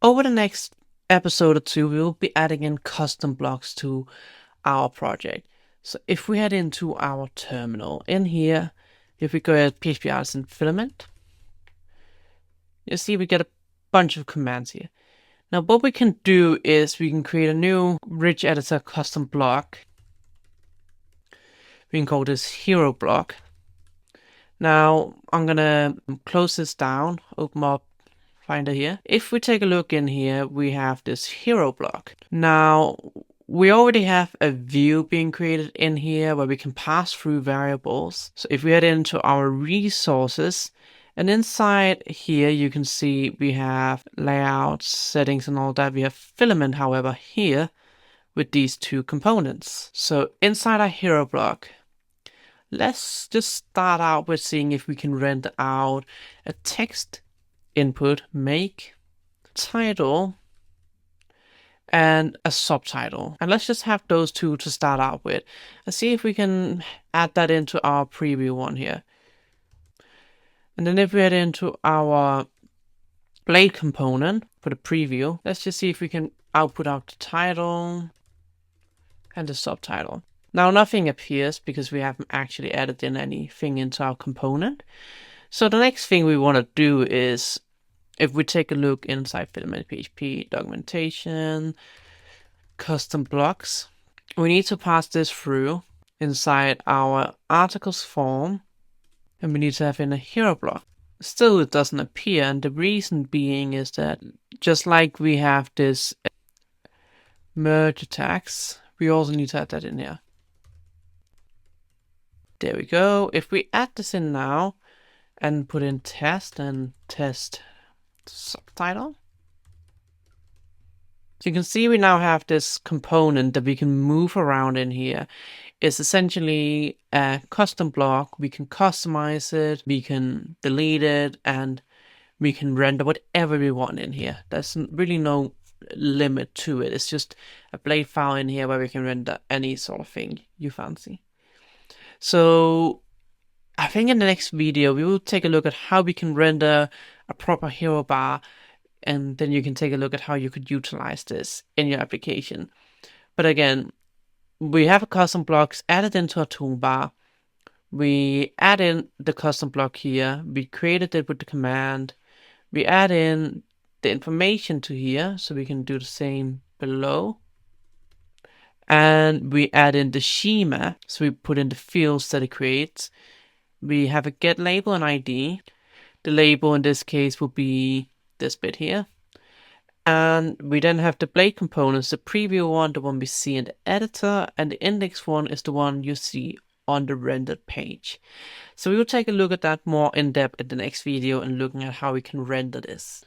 Over the next episode or two, we will be adding in custom blocks to our project. So if we head into our terminal in here, if we go at PHP Artisan Filament, you see we get a bunch of commands here. Now what we can do is we can create a new rich editor custom block. We can call this hero block. Now I'm gonna close this down, open up Finder here. If we take a look in here, we have this hero block. Now we already have a view being created in here where we can pass through variables. So if we head into our resources, and inside here you can see we have layouts, settings and all that. We have filament, however, here with these two components. So inside our hero block, let's just start out with seeing if we can render out a text input, make, title, and a subtitle. And let's just have those two to start out with and see if we can add that into our preview one here. And then if we head into our blade component for the preview, let's just see if we can output out the title and the subtitle. Now nothing appears because we haven't actually added in anything into our component. So the next thing we want to do is, if we take a look inside FilamentPHP documentation, custom blocks, we need to pass this through inside our articles form, and we need to have in a hero block. Still it doesn't appear, and the reason being is that just like we have this merge attacks, we also need to add that in here. There we go. If we add this in now and put in test and test subtitle, so you can see we now have this component that we can move around in here. It's essentially a custom block. We can customize it, we can delete it, and we can render whatever we want in here. There's really no limit to it. It's just a blade file in here where we can render any sort of thing you fancy. So I think in the next video, we will take a look at how we can render a proper hero bar, and then you can take a look at how you could utilize this in your application. But again, we have a custom blocks added into our toolbar. We add in the custom block here. We created it with the command. We add in the information to here, so we can do the same below. And we add in the schema, so we put in the fields that it creates. We have a get label and ID. The label in this case will be this bit here. And we then have the blade components, the preview one, the one we see in the editor, and the index one is the one you see on the rendered page. So we will take a look at that more in depth in the next video and looking at how we can render this.